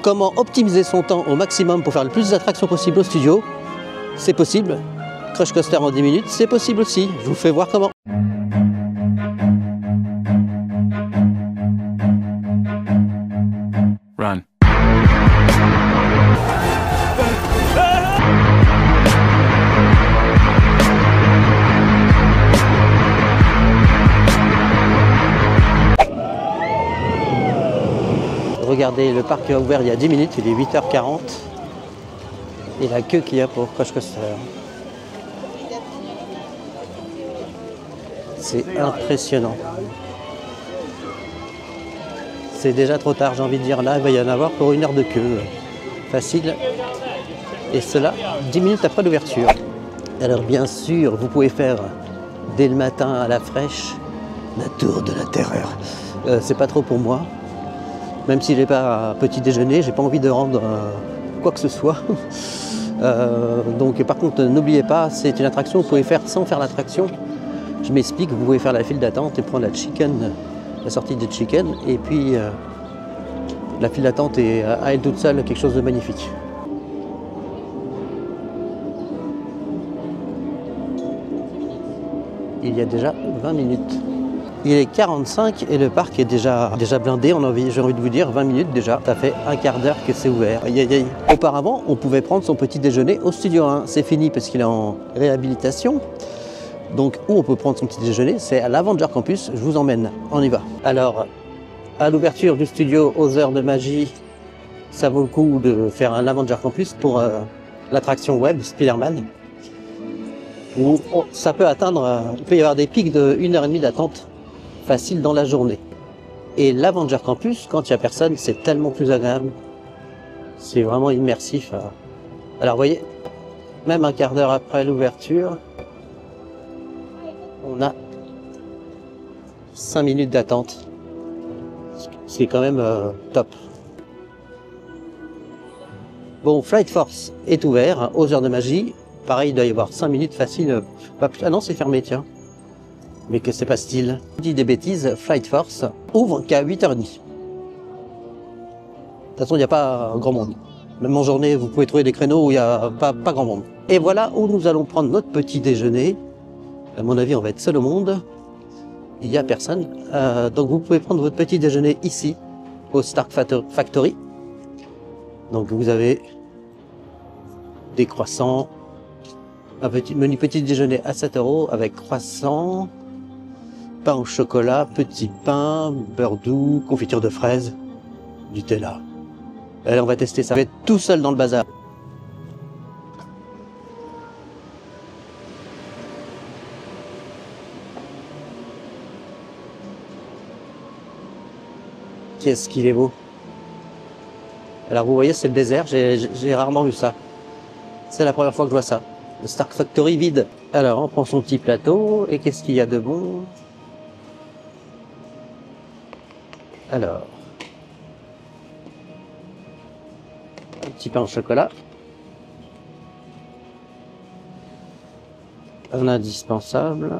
Comment optimiser son temps au maximum pour faire le plus d'attractions possible au studio? C'est possible. Crush Coaster en 10 minutes, c'est possible aussi. Je vous fais voir comment. Run. Regardez, le parc a ouvert il y a 10 minutes, il est 8h40. Et la queue qu'il y a pour Crush Coaster. C'est impressionnant. C'est déjà trop tard, j'ai envie de dire. Là, il va y en avoir pour 1 heure de queue. Facile. Et cela, 10 minutes après l'ouverture. Alors bien sûr, vous pouvez faire dès le matin à la fraîche la tour de la terreur. C'est pas trop pour moi. Même si j'ai pas un petit déjeuner, j'ai pas envie de rendre quoi que ce soit. Donc par contre, n'oubliez pas, c'est une attraction que vous pouvez faire sans faire l'attraction. Je m'explique, vous pouvez faire la file d'attente et prendre la sortie de chicken, et puis la file d'attente est à elle toute seule quelque chose de magnifique. Il y a déjà 20 minutes. Il est 45 et le parc est déjà blindé, j'ai envie de vous dire, 20 minutes déjà. Ça fait un quart d'heure que c'est ouvert. Aïe, aïe, aïe. Auparavant, on pouvait prendre son petit déjeuner au Studio 1. C'est fini parce qu'il est en réhabilitation. Donc, où on peut prendre son petit déjeuner, c'est à l'Avenger Campus. Je vous emmène, on y va. Alors, à l'ouverture du studio aux heures de magie, ça vaut le coup de faire un Avenger Campus pour l'attraction web Spider-Man. Où ça peut atteindre, il peut y avoir des pics de 1h30 d'attente facile dans la journée. Et l'Avenger Campus, quand il n'y a personne, c'est tellement plus agréable. C'est vraiment immersif. Alors, vous voyez, même un quart d'heure après l'ouverture, on a 5 minutes d'attente. C'est quand même top. Bon, Flight Force est ouvert aux heures de magie. Pareil, il doit y avoir 5 minutes facile. Ah non, c'est fermé, tiens. Mais que c'est pas style. Je dis des bêtises, Flight Force ouvre qu'à 8h30. De toute façon, il n'y a pas grand monde. Même en journée, vous pouvez trouver des créneaux où il n'y a pas grand monde. Et voilà où nous allons prendre notre petit déjeuner. À mon avis, on va être seul au monde. Il n'y a personne. Donc vous pouvez prendre votre petit déjeuner ici, au Stark Factory. Donc vous avez des croissants, un menu petit déjeuner à 7 € avec croissant, pain au chocolat, petit pain, beurre doux, confiture de fraises, Nutella. Allez, on va tester ça. Je vais être tout seul dans le bazar. Qu'est-ce qu'il est beau. Alors vous voyez, c'est le désert, j'ai rarement vu ça. C'est la première fois que je vois ça. Le Stark Factory vide. Alors on prend son petit plateau, et qu'est-ce qu'il y a de bon? Alors, un petit pain au chocolat. Un indispensable.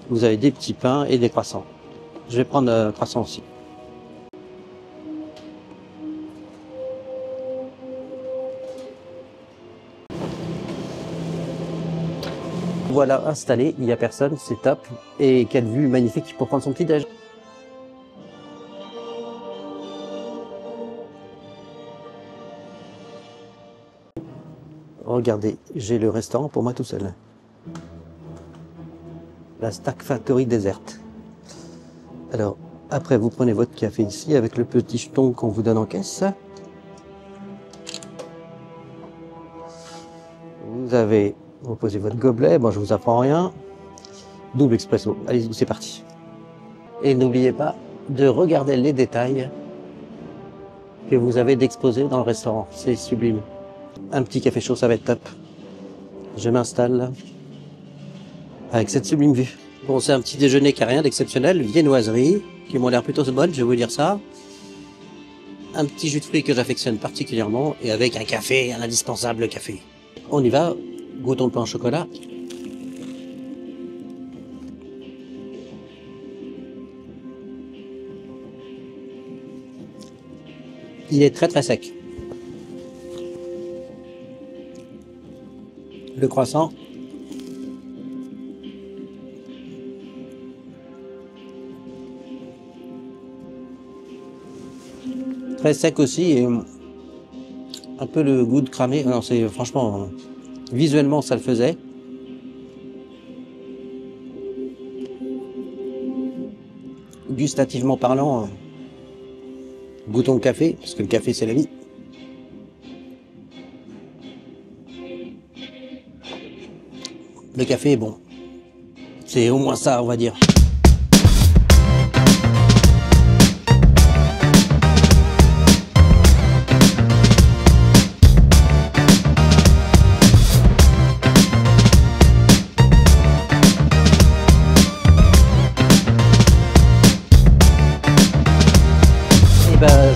Vous avez des petits pains et des croissants. Je vais prendre un croissant aussi. Voilà, installé, il n'y a personne, c'est top. Et quelle vue magnifique pour prendre son petit déj. Regardez, j'ai le restaurant pour moi tout seul. La Stark Factory déserte. Alors, après, vous prenez votre café ici avec le petit jeton qu'on vous donne en caisse. Vous posez votre gobelet, bon je vous apprends rien. Double expresso, allez, c'est parti. Et n'oubliez pas de regarder les détails que vous avez d'exposés dans le restaurant, c'est sublime. Un petit café chaud, ça va être top. Je m'installe avec cette sublime vue. Bon, c'est un petit déjeuner qui n'a rien d'exceptionnel, viennoiserie, qui m'ont l'air plutôt bonne, je vais vous dire ça. Un petit jus de fruits que j'affectionne particulièrement, et avec un café, un indispensable café. On y va, goûtons le pain au chocolat. Il est très très sec. Le croissant. Très sec aussi et un peu le goût de cramé. Non, c'est franchement, visuellement ça le faisait. Gustativement parlant, goûtons le café, parce que le café c'est la vie. Le café est bon. C'est au moins ça, on va dire.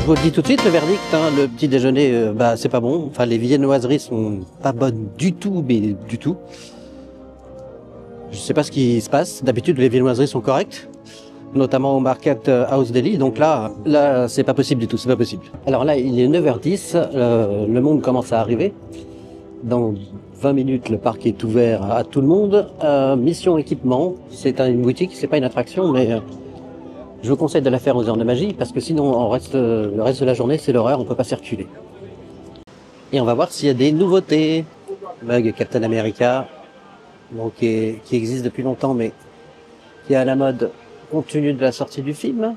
Je vous le dis tout de suite, le verdict, hein, le petit déjeuner, c'est pas bon. Enfin, les viennoiseries sont pas bonnes du tout, mais du tout. Je sais pas ce qui se passe. D'habitude, les viennoiseries sont correctes, notamment au Market House Deli. Donc là, c'est pas possible du tout, c'est pas possible. Alors là, il est 9h10, le monde commence à arriver. Dans 20 minutes, le parc est ouvert à tout le monde. Mission équipement, c'est une boutique, c'est pas une attraction, mais je vous conseille de la faire aux heures de magie parce que sinon le reste de la journée c'est l'horreur, on peut pas circuler. Et on va voir s'il y a des nouveautés. Mug Captain America, donc, qui existe depuis longtemps mais qui est à la mode compte tenu de la sortie du film.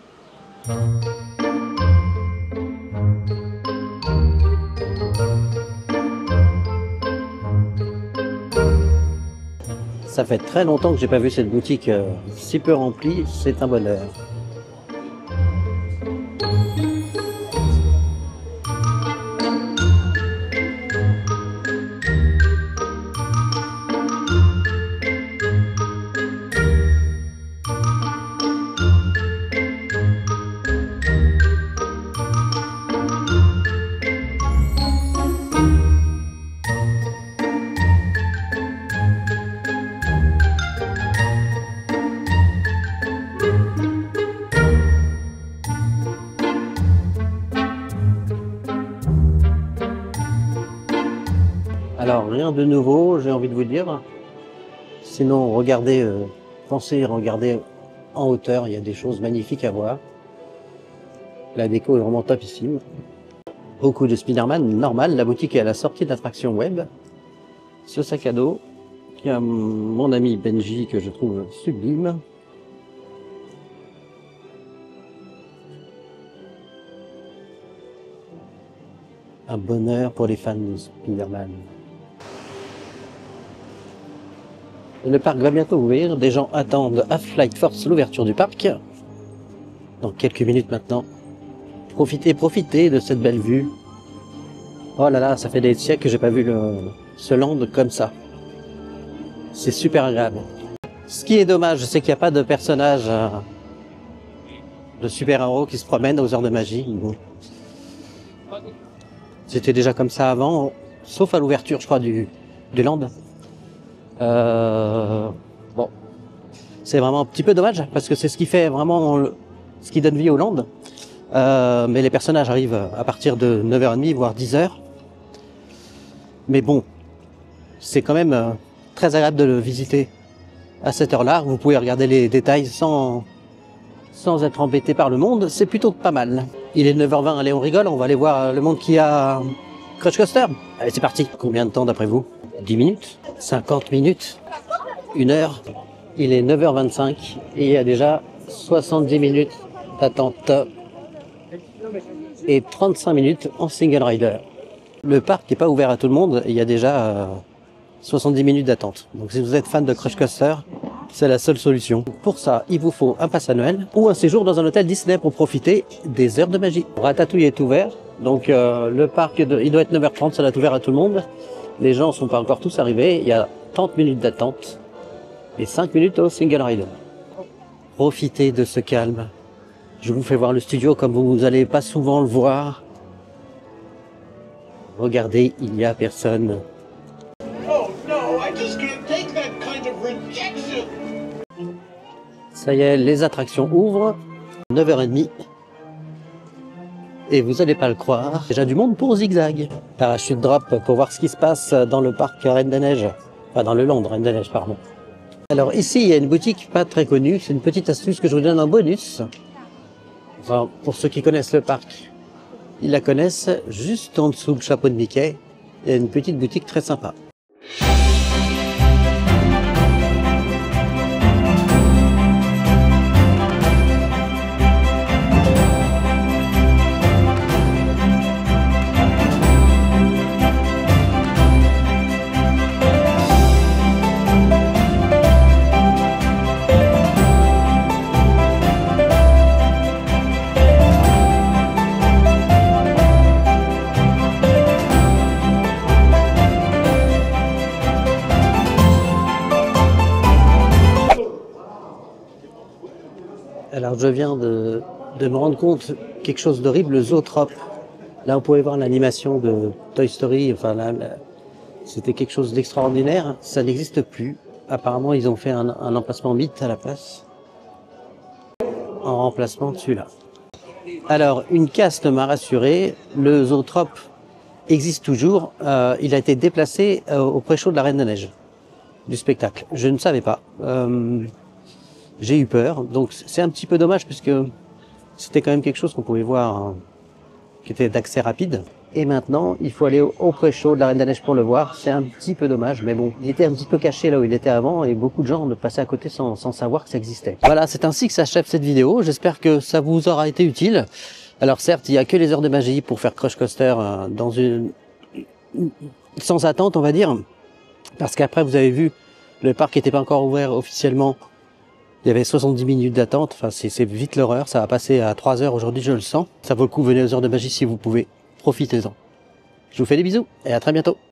Ça fait très longtemps que j'ai pas vu cette boutique si peu remplie, c'est un bonheur. Alors rien de nouveau, j'ai envie de vous dire. Sinon, regardez, pensez regarder en hauteur, il y a des choses magnifiques à voir. La déco est vraiment topissime. Beaucoup de Spider-Man, normal, la boutique est à la sortie de l'attraction web. Ce sac à dos, qui a mon ami Benji que je trouve sublime. Un bonheur pour les fans de Spider-Man. Le parc va bientôt ouvrir, des gens attendent à Flight Force l'ouverture du parc. Dans quelques minutes maintenant. Profitez de cette belle vue. Oh là là, ça fait des siècles que j'ai pas vu ce land comme ça. C'est super agréable. Ce qui est dommage, c'est qu'il n'y a pas de personnage de super-héros qui se promènent aux heures de magie. Bon. C'était déjà comme ça avant, sauf à l'ouverture, je crois, du land. Bon, c'est vraiment un petit peu dommage parce que c'est ce qui fait vraiment ce qui donne vie au land. Mais les personnages arrivent à partir de 9h30 voire 10h. Mais bon, c'est quand même très agréable de le visiter à cette heure-là. Vous pouvez regarder les détails sans être embêté par le monde. C'est plutôt pas mal. Il est 9h20, allez on rigole, on va aller voir le monde qui a Crush Coaster. Allez c'est parti. Combien de temps d'après vous? 10 minutes? 50 minutes? 1 heure? Il est 9h25 et il y a déjà 70 minutes d'attente et 35 minutes en single rider. Le parc n'est pas ouvert à tout le monde et il y a déjà 70 minutes d'attente. Donc si vous êtes fan de Crush Coaster, c'est la seule solution. Pour ça, il vous faut un pass annuel ou un séjour dans un hôtel Disney pour profiter des heures de magie. Ratatouille est ouvert, donc le parc, il doit être 9h30, ça doit être ouvert à tout le monde. Les gens ne sont pas encore tous arrivés, il y a 30 minutes d'attente et 5 minutes au single rider. Profitez de ce calme. Je vous fais voir le studio comme vous n'allez pas souvent le voir. Regardez, il n'y a personne. Ça y est, les attractions ouvrent. 9h30. Et vous n'allez pas le croire, déjà du monde pour Zigzag. Parachute drop pour voir ce qui se passe dans le parc Reine des Neiges. Enfin, dans le land Reine des Neiges, pardon. Alors ici, il y a une boutique pas très connue. C'est une petite astuce que je vous donne en bonus. Enfin, pour ceux qui connaissent le parc, ils la connaissent. Juste en dessous le chapeau de Mickey, il y a une petite boutique très sympa. Alors je viens de me rendre compte quelque chose d'horrible, le Zoetrope. Là vous pouvez voir l'animation de Toy Story, enfin là, c'était quelque chose d'extraordinaire, ça n'existe plus. Apparemment ils ont fait un emplacement mythe à la place, en remplacement de celui-là. Alors une caste m'a rassuré, le Zoetrope existe toujours, il a été déplacé au pré-show de la Reine des Neiges, du spectacle. Je ne savais pas. J'ai eu peur, donc c'est un petit peu dommage puisque c'était quand même quelque chose qu'on pouvait voir, hein, qui était d'accès rapide. Et maintenant, il faut aller au pré-show de la Reine des Neiges pour le voir. C'est un petit peu dommage, mais bon, il était un petit peu caché là où il était avant et beaucoup de gens ne passaient à côté sans savoir que ça existait. Voilà, c'est ainsi que s'achève cette vidéo. J'espère que ça vous aura été utile. Alors certes, il n'y a que les heures de magie pour faire Crush Coaster dans sans attente, on va dire, parce qu'après vous avez vu, le parc n'était pas encore ouvert officiellement. Il y avait 70 minutes d'attente, enfin c'est vite l'horreur, ça va passer à 3 heures aujourd'hui, je le sens. Ça vaut le coup, venez aux heures de magie si vous pouvez, profitez-en. Je vous fais des bisous et à très bientôt.